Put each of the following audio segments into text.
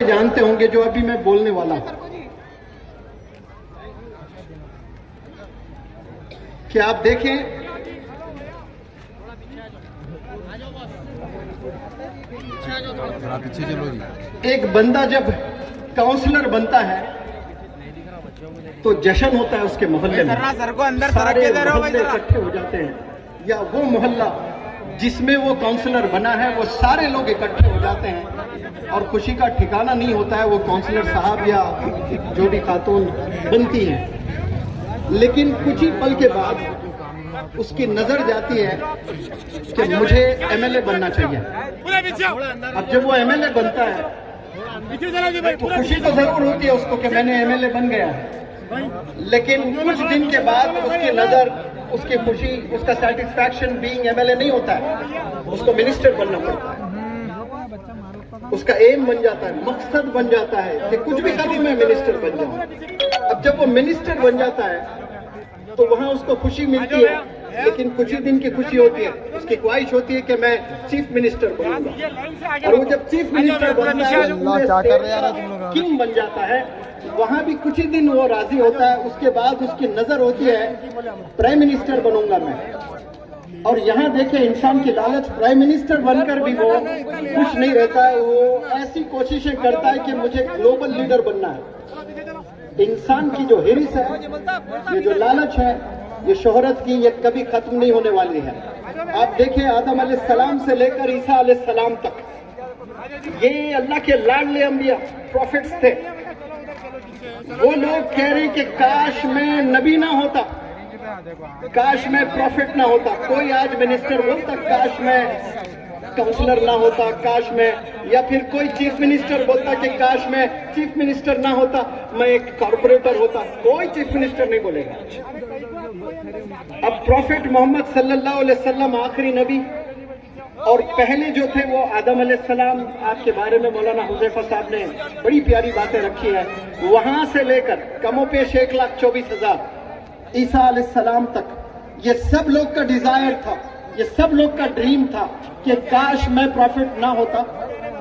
جانتے ہوں گے جو ابھی میں بولنے والا ہوں کہ آپ دیکھیں ایک بندہ جب کاؤنسلر بنتا ہے تو جشن ہوتا ہے اس کے محلے میں، سارے محلے اکٹھے ہو جاتے ہیں، یا وہ محلہ جس میں وہ کاؤنسلر بنا ہے وہ سارے لوگ اکٹھے ہو جاتے ہیں اور خوشی کا ٹھکانہ نہیں ہوتا ہے وہ کاؤنسلر صاحب یا جو بھی خاتون بنتی ہیں، لیکن کچھ ہی پل کے بعد اس کی نظر جاتی ہے کہ مجھے ایم ایل اے بننا چاہیے۔ اب جب وہ ایم ایل اے بنتا ہے تو خوشی تو ضرور ہوتی ہے اس کو کہ میں نے ایم ایل اے بن گیا، لیکن کچھ دن کے بعد اس کی نظر، اس کی خوشی، اس کا satisfaction being M L A نہیں ہوتا ہے، اس کو منسٹر بننا پڑتا ہے، اس کا ایم بن جاتا ہے، مقصد بن جاتا ہے کہ کچھ بھی کبھی میں منسٹر بن جاؤں۔ اب جب وہ منسٹر بن جاتا ہے تو وہاں اس کو خوشی ملتی ہے، لیکن کچھ ہی دن کی خوشی ہوتی ہے، اس کی خواہش ہوتی ہے کہ میں چیف منسٹر بنوں گا، اور وہ جب چیف منسٹر بنتا ہے، کنگ بن جاتا ہے، وہاں بھی کچھ ہی دن وہ راضی ہوتا ہے، اس کے بعد اس کی نظر ہوتی ہے پرائم منسٹر بنوں گا میں۔ اور یہاں دیکھیں انسان کی لالچ، پرائم منسٹر بن کر بھی وہ خوش نہیں رہتا ہے، وہ ایسی کوششیں کرتا ہے کہ مجھے گلوبل لیڈر بننا ہے۔ انسان کی جو ہرس ہے، یہ جو لالچ ہے، یہ شہرت کی، یہ کبھی ختم نہیں ہونے والی ہے۔ آپ دیکھیں آدم علیہ السلام سے لے کر عیسیٰ علیہ السلام تک یہ اللہ کے لاڈلے انبیاء پروفٹس تھے۔ وہ لوگ کہہ رہے ہیں کہ کاش میں نبی نہ ہوتا، کاش میں پروفٹ نہ ہوتا، کوئی آج منسٹر بولتا کاش میں کاؤنسلر نہ ہوتا، کاش میں، یا پھر کوئی چیف منسٹر بولتا کہ کاش میں چیف منسٹر نہ ہوتا، میں ایک کارپوریٹر ہوتا، کوئی چیف منسٹر نہیں بولے گا۔ اب پروفٹ محمد صلی اللہ علیہ وسلم آخری نبی، اور پہلے جو تھے وہ آدم علیہ السلام، آپ کے بارے میں مولانا حذیفہ صاحب نے بڑی پیاری باتیں رکھی ہیں، وہاں سے لے کر کم و پیش 1,24,000 عیسیٰ علیہ السلام تک، یہ سب لوگ کا ڈیزائر تھا، یہ سب لوگ کا ڈریم تھا کہ کاش میں پروفٹ نہ ہوتا،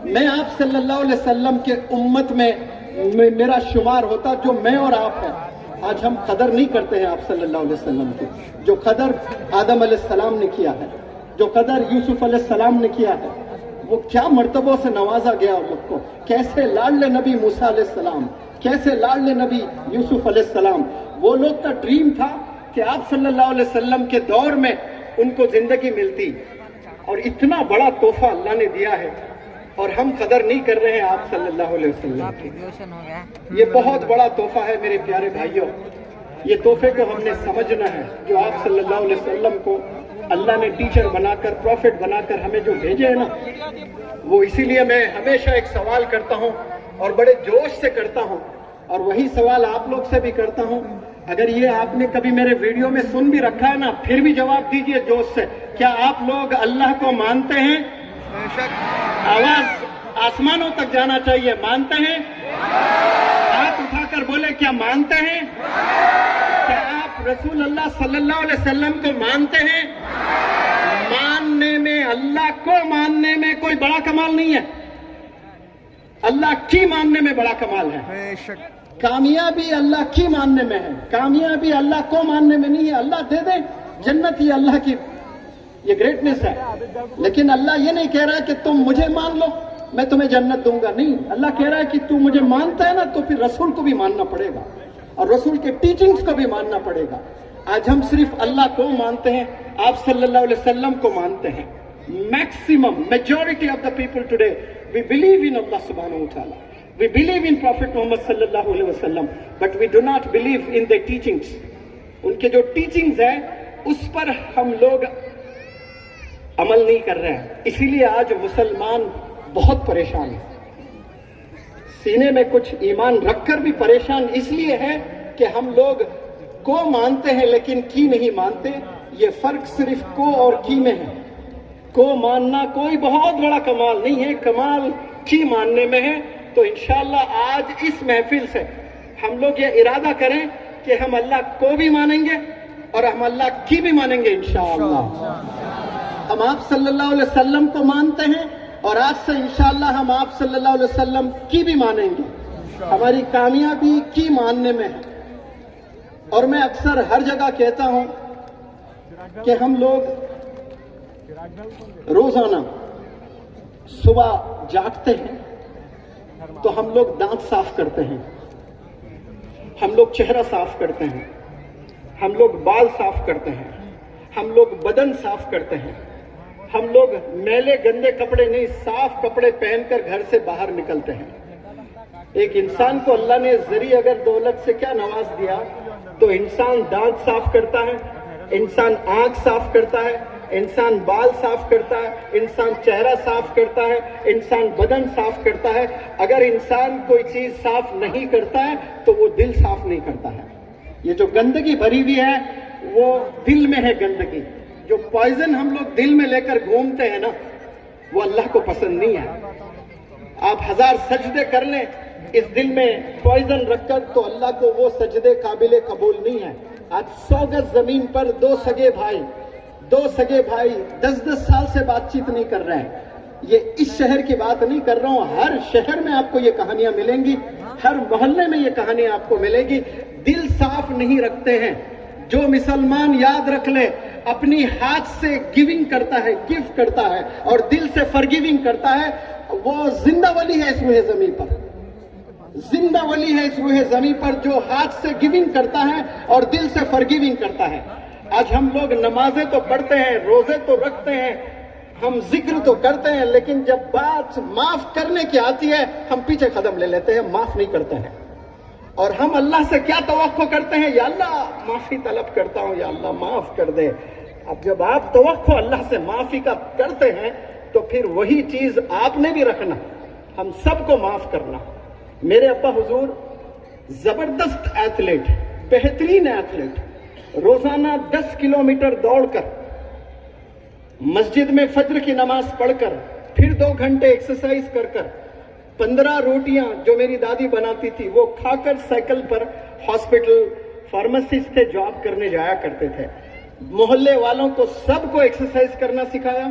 میں آپ صلی اللہ علیہ وسلم کے امت میں میرا شمار ہوتا، جو میں اور آپ ہیں۔ آج ہم قدر نہیں کرتے ہیں آپ صلی اللہ علیہ وسلم کی، جو قدر آدم علیہ السلام نے کیا ہے، جو قدر یوسف علیہ السلام نے کیا ہے، وہ کیا مرتبوں سے نوازا گیا ان لوگ کو، کیسے لاڈلے نبی موسیٰ علیہ السلام، کیسے لاڈلے نبی یوسف علیہ السلام، وہ لوگ کا ڈریم تھا کہ آپ صلی اللہ علیہ وسلم کے دور میں ان کو زندگی ملتی، اور اتنا بڑا تحفہ اللہ نے دیا ہے اور ہم قدر نہیں کر رہے ہیں آپ صلی اللہ علیہ وسلم کی۔ یہ بہت بڑا تحفہ ہے میرے پیارے بھائیوں، یہ تحفے کو ہم نے سمجھنا ہے، جو آپ صلی اللہ علیہ وسلم کو اللہ نے ٹیچر بنا کر، پروفٹ بنا کر ہمیں جو بھیجے ہیں نا، وہ اسی لیے میں ہمیشہ ایک سوال کرتا ہوں اور بڑے جوش سے کرتا ہوں، اور وہی سوال آپ لوگ سے بھی کرتا ہوں۔ اگر یہ آپ نے کبھی میرے ویڈیو میں سن بھی رکھا ہے نا، پھر بھی جواب دیجئے جوش سے، کیا آپ لوگ اللہ کو مانتے ہیں؟ آواز آسمانوں تک جانا چاہیے، مانتے ہیں؟ ہاتھ اٹھا کر بولے کیا مانتے ہیں؟ کیا آپ رسول اللہ صلی اللہ علیہ وسلم کو مانتے ہیں؟ ماننے میں، اللہ کو ماننے میں کوئی بڑا کمال نہیں ہے، اللہ کی ماننے میں بڑا کمال ہے۔ کامیابی اللہ کی ماننے میں ہے، کامیابی اللہ کو ماننے میں نہیں ہے۔ اللہ دے دے جنت، یہ اللہ کی یہ گریٹنس ہے، لیکن اللہ یہ نہیں کہہ رہا ہے کہ تم مجھے مان لو میں تمہیں جنت دوں گا، نہیں، اللہ کہہ رہا ہے کہ تم مجھے مانتا ہے نا تو پھر رسول کو بھی ماننا پڑے گا اور رسول کے ٹیچنگز کو بھی ماننا پڑے گا۔ آج ہم صرف اللہ کو مانتے ہیں، آپ صلی اللہ علیہ وسلم کو مانتے ہیں۔ Maximum majority of the people today we believe in Allah subhanahu wa ta'ala, we believe in Prophet Muhammad sallallahu alaihi wasallam, but we do not believe in their teachings. ان کے جو ٹیچنگز ہیں اس پر ہم لوگ عمل نہیں کر رہے ہیں، اسی لیے آج مسلمان بہت پریشان ہیں، سینے میں کچھ ایمان رکھ کر بھی پریشان اس لیے ہے کہ ہم لوگ کو مانتے ہیں لیکن کی نہیں مانتے۔ یہ فرق صرف کو اور کی میں ہے۔ کو ماننا کوئی بہت بڑا کمال نہیں ہے، کمال کی ماننے میں ہے۔ تو انشاءاللہ آج اس محفل سے ہم لوگ یہ ارادہ کریں کہ ہم اللہ کو بھی مانیں گے اور ہم اللہ کی بھی مانیں گے انشاءاللہ۔ ہم آپ صلی اللہ علیہ وسلم کو مانتے ہیں اور آج سے انشاءاللہ ہم آپ صلی اللہ علیہ وسلم کی بھی مانیں گے، ہماری کامیابی کی ماننے میں ہے۔ اور میں اکثر ہر جگہ کہتا ہوں کہ ہم لوگ روزانہ صبح جاگتے ہیں تو ہم لوگ دانت صاف کرتے ہیں، ہم لوگ چہرہ صاف کرتے ہیں، ہم لوگ بال صاف کرتے ہیں، ہم لوگ بدن صاف کرتے ہیں، ہم لوگ میلے گندے کپڑے نہیں، صاف کپڑے پہن کر گھر سے باہر نکلتے ہیں۔ ایک انسان کو اللہ نے زری اگر دولت سے کیا نواز دیا تو انسان دانت صاف کرتا ہے، انسان آنکھ صاف کرتا ہے، انسان بال صاف کرتا ہے، انسان چہرہ صاف کرتا ہے، انسان بدن صاف کرتا ہے۔ اگر انسان کوئی چیز صاف نہیں کرتا ہے تو وہ دل صاف نہیں کرتا ہے۔ یہ جو گندگی بھری ہوئی ہے وہ دل میں ہے گندگی، جو پوائزن ہم لوگ دل میں لے کر گھومتے ہیں نا وہ اللہ کو پسند نہیں ہے۔ آپ 1000 سجدے کر لیں اس دل میں پوائزن رکھ کر تو اللہ کو وہ سجدے قابل قبول نہیں ہے۔ آج 100 گز زمین پر دو سگے بھائی 10 سال سے بات چیت نہیں کر رہے ہیں۔ یہ اس شہر کی بات نہیں کر رہا ہوں، ہر شہر میں آپ کو یہ کہانیاں ملیں گی، ہر محلے میں یہ کہانیاں آپ کو ملیں گی۔ دل صاف نہیں رکھتے ہیں۔ جو مسلمان یاد رکھ لے اپنی ہاتھ سے گیونگ کرتا ہے، گفٹ کرتا ہے اور دل سے فرگیونگ کرتا ہے، وہ زندہ ولی ہے اس روح زمین پر، زندہ ولی ہے اس روح زمین پر جو ہاتھ سے گیونگ کرتا ہے اور دل سے فرگیونگ کرتا ہے۔ آج ہم لوگ نمازیں تو پڑھتے ہیں، روزے تو رکھتے ہیں، ہم ذکر تو کرتے ہیں، لیکن جب بات معاف کرنے کی آتی ہے ہم پیچھے قدم لے لیتے ہیں، معاف نہیں کرتے ہیں۔ اور ہم اللہ سے کیا توقع کرتے ہیں؟ یا اللہ معافی طلب کرتا ہوں، یا اللہ معاف کر دے۔ اب جب آپ توقع اللہ سے معافی کا کرتے ہیں تو پھر وہی چیز آپ نے بھی رکھنا، ہم سب کو معاف کرنا۔ میرے ابا حضور زبردست ایتھلیٹ، بہترین ایتھلیٹ، روزانہ 10 کلومیٹر دوڑ کر، مسجد میں فجر کی نماز پڑھ کر، پھر 2 گھنٹے ایکسرسائز کر کر، 15 روٹیاں جو میری دادی بناتی تھی وہ کھا کر سائیکل پر ہاسپٹل فارماسسٹ تھے جاب کرنے جایا کرتے تھے۔ محلے والوں کو سب کو ایکسرسائز کرنا سکھایا،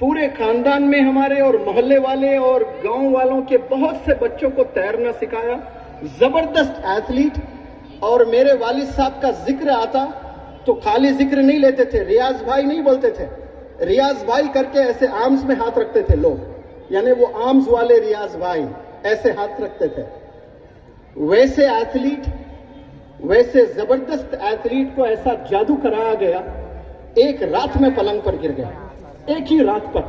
پورے خاندان میں ہمارے اور محلے والے اور گاؤں والوں کے بہت سے بچوں کو تیرنا سکھایا۔ زبردست ایتھلیٹ۔ اور میرے والد صاحب کا ذکر آتا تو خالی ذکر نہیں لیتے تھے، ریاض بھائی نہیں بولتے تھے، ریاض بھائی کر کے ایسے آرمز میں ہاتھ رکھتے تھے لوگ، یعنی وہ آرمز والے ریاض بھائی ایسے ہاتھ رکھتے تھے۔ ویسے ایتھلیٹ، ویسے زبردست ایتھلیٹ کو ایسا جادو کرایا گیا، ایک رات میں پلنگ پر گر گیا، ایک ہی رات پر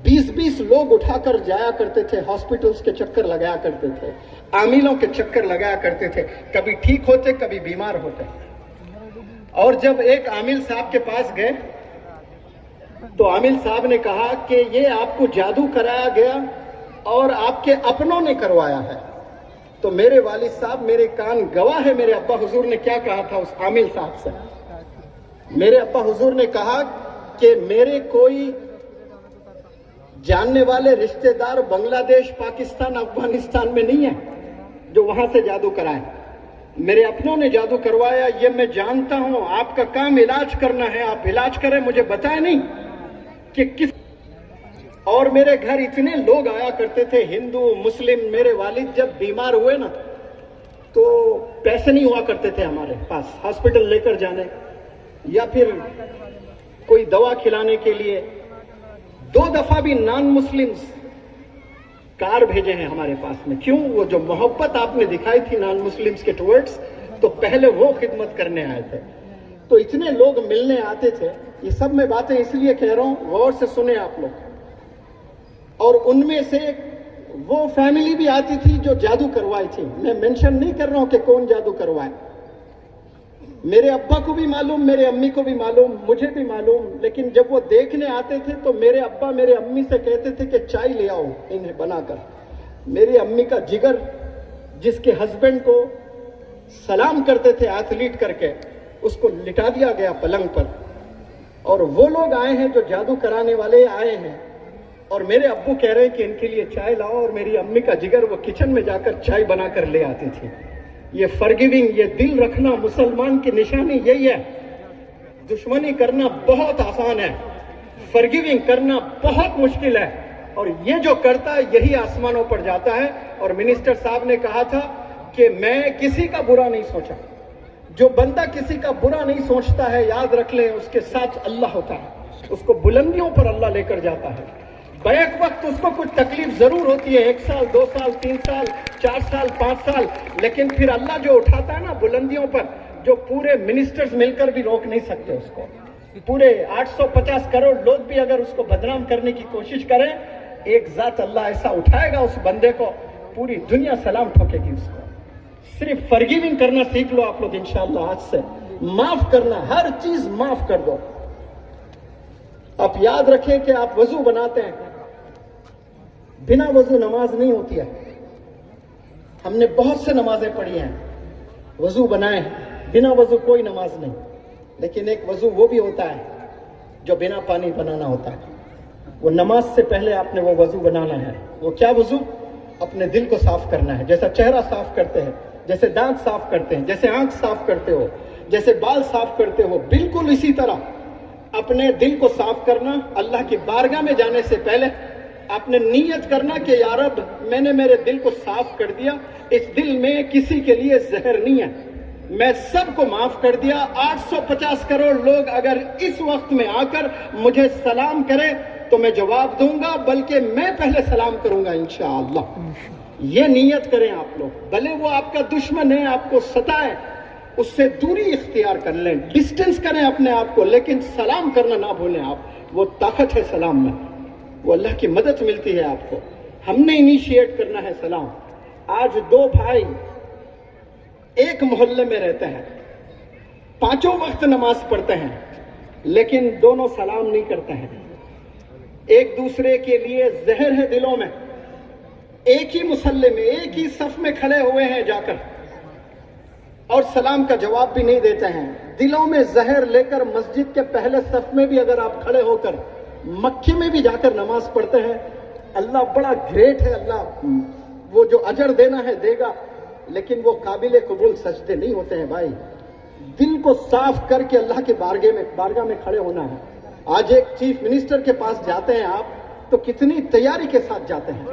20 لوگ اٹھا کر جایا کرتے تھے، ہاسپٹلز کے چکر لگایا کرتے تھے، عاملوں کے چکر لگایا کرتے تھے، کبھی ٹھیک ہوتے کبھی بیمار ہوتے۔ اور جب ایک عامل صاحب کے پاس گئے تو عامل صاحب نے کہا کہ یہ آپ کو جادو کرایا گیا اور آپ کے اپنوں نے کروایا ہے۔ تو میرے والد صاحب، میرے کان گواہ ہے، میرے ابا حضور نے کیا کہا تھا اس عامل صاحب سے۔ میرے ابا حضور نے کہا کہ میرے کوئی جاننے والے رشتہ دار بنگلہ دیش، پاکستان، افغانستان میں نہیں ہے جو وہاں سے جادو کرائے، میرے اپنوں نے جادو کروایا، یہ میں جانتا ہوں۔ آپ کا کام علاج کرنا ہے، آپ علاج کریں، مجھے بتائیں نہیں کہ کس۔ اور میرے گھر اتنے لوگ آیا کرتے تھے، ہندو مسلم۔ میرے والد جب بیمار ہوئے نا تو پیسے نہیں ہوا کرتے تھے ہمارے پاس ہاسپٹل لے کر جانے یا پھر کوئی دوا کھلانے کے لیے۔ 2 دفعہ بھی نان مسلمز کار بھیجے ہیں ہمارے پاس میں۔ کیوں؟ وہ جو محبت آپ نے دکھائی تھی نان مسلمز کے ٹورڈز، تو پہلے وہ خدمت کرنے آئے تھے۔ تو اتنے لوگ ملنے آتے تھے۔ یہ سب میں باتیں اس لیے کہہ رہا ہوں، غور سے سنیں آپ لوگ۔ اور ان میں سے وہ فیملی بھی آتی تھی جو جادو کروائی تھی۔ میں مینشن نہیں کر رہا ہوں کہ کون جادو کروائے، میرے ابا کو بھی معلوم، میرے امی کو بھی معلوم، مجھے بھی معلوم۔ لیکن جب وہ دیکھنے آتے تھے تو میرے ابا میرے امی سے کہتے تھے کہ چائے لے آؤ انہیں بنا کر۔ میری امی کا جگر، جس کے ہسبینڈ کو سلام کرتے تھے ایتھلیٹ کر کے، اس کو لٹا دیا گیا پلنگ پر۔ اور وہ لوگ آئے ہیں جو جادو کرانے والے آئے ہیں، اور میرے ابو کہہ رہے ہیں کہ ان کے لیے چائے لاؤ، اور میری امی کا جگر وہ کچن میں جا کر چائے بنا کر لے آتی تھی۔ یہ فرگیونگ، یہ دل رکھنا مسلمان کی نشانی یہی ہے۔ دشمنی کرنا بہت آسان ہے، فرگیونگ کرنا بہت مشکل ہے۔ اور یہ جو کرتا ہے یہی آسمانوں پر جاتا ہے. اور منسٹر صاحب نے کہا تھا کہ میں کسی کا برا نہیں سوچا. جو بندہ کسی کا برا نہیں سوچتا ہے, یاد رکھ لیں اس کے ساتھ اللہ ہوتا ہے, اس کو بلندیوں پر اللہ لے کر جاتا ہے. بیک وقت اس کو کچھ تکلیف ضرور ہوتی ہے, 1 سال 2 سال 3 سال 4 سال 5 سال, لیکن پھر اللہ جو اٹھاتا ہے نا بلندیوں پر, جو پورے منسٹرز مل کر بھی روک نہیں سکتے اس کو. پورے 850 کروڑ لوگ بھی اگر اس کو بدنام کرنے کی کوشش کریں, ایک ذات اللہ ایسا اٹھائے گا اس بندے کو, پوری دنیا سلام ٹھوکے گی اس کو. صرف فرگیونگ کرنا سیکھ لو آپ لوگ انشاءاللہ آج سے, معاف کرنا, ہر چیز معاف کر دو. آپ یاد رکھیں کہ آپ وضو بناتے ہیں, بنا وضو نماز نہیں ہوتی ہے. ہم نے بہت سے نمازیں پڑھی ہیں, وضو بنائے, بنا وضو کوئی نماز نہیں. لیکن ایک وضو وہ بھی ہوتا ہے جو بنا پانی بنانا ہوتا ہے. وہ نماز سے پہلے آپ نے وہ وضو بنانا ہے. وہ کیا وضو؟ اپنے دل کو صاف کرنا ہے. جیسا چہرہ صاف کرتے ہیں, جیسے دانت صاف کرتے ہیں, جیسے آنکھ صاف کرتے ہو, جیسے بال صاف کرتے ہو, بالکل اسی طرح اپنے دل کو صاف کرنا. اللہ کی بارگاہ میں جانے سے پہلے آپ نے نیت کرنا کہ یا رب میں نے میرے دل کو صاف کر دیا, اس دل میں کسی کے لیے زہر نہیں ہے, میں سب کو معاف کر دیا. 850 کروڑ لوگ اگر اس وقت میں آ کر مجھے سلام کرے تو میں جواب دوں گا, بلکہ میں پہلے سلام کروں گا انشاءاللہ. یہ نیت کریں آپ لوگ. بھلے وہ آپ کا دشمن ہے, آپ کو ستائے, اس سے دوری اختیار کر لیں, ڈسٹنس کریں اپنے آپ کو, لیکن سلام کرنا نہ بھولیں آپ. وہ طاقت ہے سلام میں, وہ اللہ کی مدد ملتی ہے آپ کو. ہم نے انیشیٹ کرنا ہے سلام. آج 2 بھائی ایک محلے میں رہتے ہیں, 5 وقت نماز پڑھتے ہیں, لیکن دونوں سلام نہیں کرتے ہیں. ایک دوسرے کے لیے زہر ہے دلوں میں. ایک ہی مسلح میں, ایک ہی صف میں کھڑے ہوئے ہیں جا کر, اور سلام کا جواب بھی نہیں دیتے ہیں. دلوں میں زہر لے کر مسجد کے پہلے صف میں بھی اگر آپ کھڑے ہو کر مکے میں بھی جا کر نماز پڑھتے ہیں, اللہ بڑا گریٹ ہے. اللہ وہ جو اجر دینا ہے دے گا, لیکن وہ قابل قبول سجدے نہیں ہوتے ہیں بھائی. دل کو صاف کر کے اللہ کے بارگاہ میں کھڑے ہونا ہے. آج ایک چیف منسٹر کے پاس جاتے ہیں آپ تو کتنی تیاری کے ساتھ جاتے ہیں,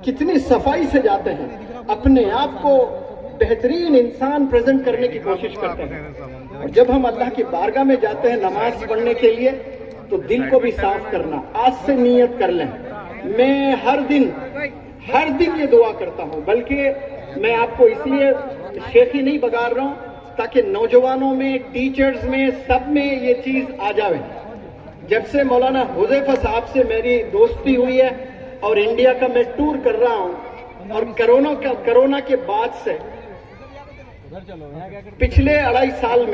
کتنی صفائی سے جاتے ہیں, اپنے آپ کو بہترین انسان پریزنٹ کرنے کی کوشش کرتے ہیں. اور جب ہم اللہ کی بارگاہ میں جاتے ہیں نماز پڑھنے کے لیے تو دل کو بھی صاف کرنا. آج سے نیت کر لیں. میں ہر دن یہ دعا کرتا ہوں, بلکہ میں آپ کو اس لیے شیخی نہیں بگاڑ رہا ہوں تاکہ نوجوانوں میں, ٹیچرز میں, سب میں یہ چیز آ جائے. جب سے مولانا حذیفہ صاحب سے میری دوستی ہوئی ہے اور انڈیا کا میں ٹور کر رہا ہوں, اور کرونا کے بعد سے پچھلے 2.5 سال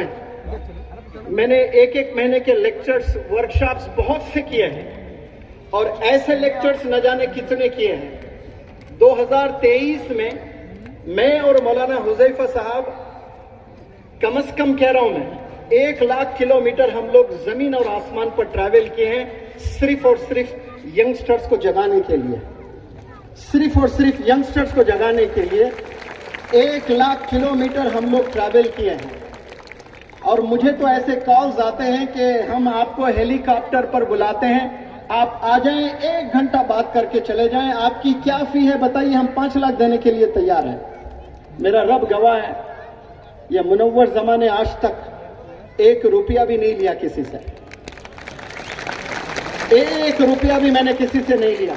میں نے 1 مہینے کے لیکچرز, ورکشاپس بہت سے کیے ہیں, اور ایسے لیکچرز نہ جانے کتنے کیے ہیں. 2023 میں اور مولانا حذیفہ صاحب کم از کم کہہ رہا ہوں میں 1 لاکھ کلومیٹر ہم لوگ زمین اور آسمان پر ٹریول کیے ہیں, صرف اور صرف ینگسٹرز کو جگانے کے لیے. صرف اور صرف ینگسٹرز کو جگانے کے لیے 1 لاکھ کلومیٹر ہم لوگ ٹریول کیے ہیں. اور مجھے تو ایسے کالز آتے ہیں کہ ہم آپ کو ہیلی کاپٹر پر بلاتے ہیں, آپ آ جائیں, 1 گھنٹہ بات کر کے چلے جائیں, آپ کی کیا فی ہے بتائیے, ہم 5 لاکھ دینے کے لیے تیار ہیں. میرا رب گواہ ہے, یہ منور زمانے آج تک 1 روپیہ بھی نہیں لیا کسی سے. 1 روپیہ بھی میں نے کسی سے نہیں لیا.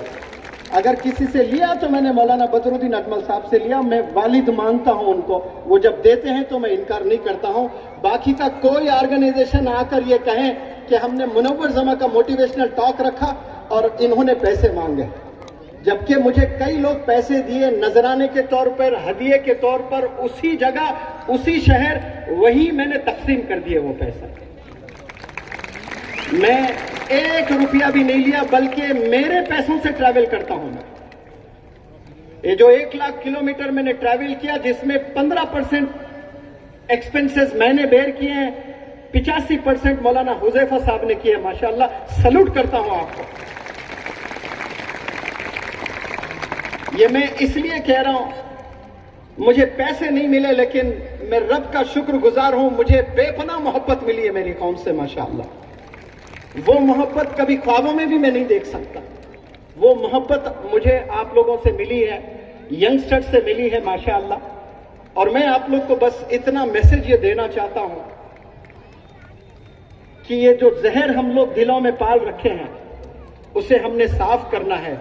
اگر کسی سے لیا تو میں نے مولانا بدرالدین اجمل صاحب سے لیا. میں والد مانتا ہوں ان کو, وہ جب دیتے ہیں تو میں انکار نہیں کرتا ہوں. باقی کا کوئی آرگنائزیشن آ کر یہ کہیں کہ ہم نے منور زماں کا موٹیویشنل ٹاک رکھا اور انہوں نے پیسے مانگے, جبکہ مجھے کئی لوگ پیسے دیے نذرانے کے طور پر, ہدیے کے طور پر, اسی جگہ, اسی شہر, وہی میں نے تقسیم کر دیے وہ پیسہ. میں 1 روپیہ بھی نہیں لیا, بلکہ میرے پیسوں سے ٹریول کرتا ہوں میں. یہ جو 1 لاکھ کلومیٹر میں نے ٹریول کیا, جس میں 15% ایکسپنسز میں نے بیئر کیے ہیں, 85% مولانا حذیفہ صاحب نے کیے. ماشاءاللہ, سلوٹ کرتا ہوں آپ کو. یہ میں اس لیے کہہ رہا ہوں, مجھے پیسے نہیں ملے, لیکن میں رب کا شکر گزار ہوں, مجھے بے پناہ محبت ملی ہے میری قوم سے. ماشاءاللہ, وہ محبت کبھی خوابوں میں بھی میں نہیں دیکھ سکتا. وہ محبت مجھے آپ لوگوں سے ملی ہے, ینگسٹر سے ملی ہے ماشاءاللہ. اور میں آپ لوگ کو بس اتنا میسج یہ دینا چاہتا ہوں کہ یہ جو زہر ہم لوگ دلوں میں پال رکھے ہیں اسے ہم نے صاف کرنا ہے.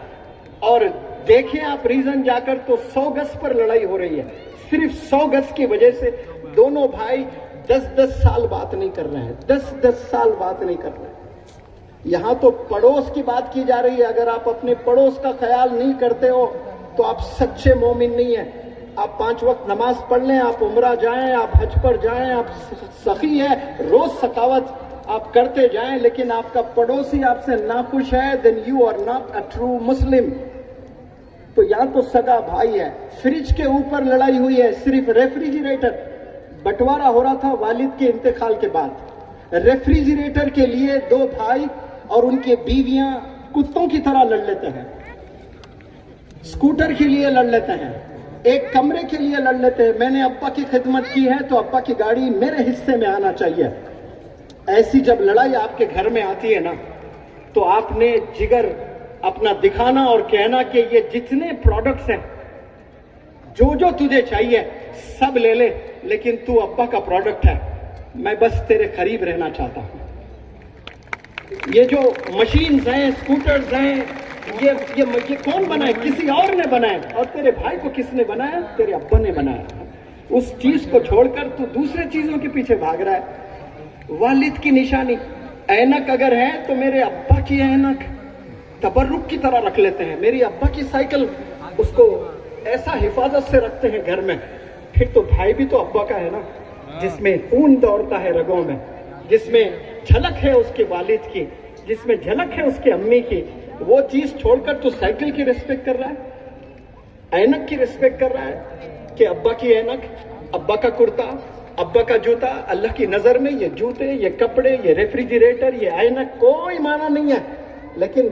اور دیکھیں آپ ریزن جا کر تو 100 گز پر لڑائی ہو رہی ہے. صرف 100 گز کی وجہ سے دونوں بھائی 10 سال بات نہیں کر رہے ہیں, 10 سال بات نہیں کر رہے ہیں. یہاں تو پڑوس کی بات کی جا رہی ہے. اگر آپ اپنے پڑوس کا خیال نہیں کرتے ہو تو آپ سچے مومن نہیں ہیں. آپ 5 وقت نماز پڑھ لیں, آپ عمرہ جائیں, آپ حج پر جائیں, آپ سخی ہیں, روز سخاوت آپ کرتے جائیں, لیکن آپ کا پڑوسی آپ سے ناخوش ہے, then you are not a true Muslim. تو یہاں تو سگا بھائی ہے. فریج کے اوپر لڑائی ہوئی ہے, صرف ریفریجریٹر بٹوارا ہو رہا تھا والد کے انتقال کے بعد. ریفریجریٹر کے لیے 2 بھائی اور ان کے بیویاں کتوں کی طرح لڑ لیتے ہیں. اسکوٹر کے لیے لڑ لیتے ہیں, ایک کمرے کے لیے لڑ لیتے ہیں. میں نے ابا کی خدمت کی ہے تو ابا کی گاڑی میرے حصے میں آنا چاہیے. ایسی جب لڑائی آپ کے گھر میں آتی ہے نا تو آپ نے جگر اپنا دکھانا اور کہنا کہ یہ جتنے پروڈکٹس ہیں جو تجھے چاہیے سب لے لے, لیکن تو ابا کا پروڈکٹ ہے, میں بس تیرے قریب رہنا چاہتا ہوں. یہ جو مشینز ہیں, اسکوٹرز ہیں, یہ کون بنائے؟ کسی اور نے بنائے. اور تیرے بھائی کو کس نے بنایا؟ تیرے ابا نے بنایا. اس چیز کو چھوڑ کر تو دوسرے چیزوں کے پیچھے بھاگ رہا ہے. والد کی نشانی اینک اگر ہے تو میرے ابا کی اینک تبرک کی طرح رکھ لیتے ہیں. میری ابا کی سائیکل اس کو ایسا حفاظت سے رکھتے ہیں گھر میں. پھر تو بھائی بھی تو ابا کا ہے نا, جس میں خون دوڑتا ہے رگوں میں, جس میں جھلک ہے اس کے والد کی, جس میں جھلک ہے اس کے امی کی. وہ چیز چھوڑ کر تو سائیکل کی ریسپیکٹ کر رہا ہے, اینک کی ریسپیکٹ کر رہا ہے کہ ابا کی اینک, ابا کا کرتا, ابا کا جوتا. اللہ کی نظر میں یہ جوتے, یہ کپڑے, یہ ریفریجریٹر, یہ اینک کوئی معنی نہیں ہے. لیکن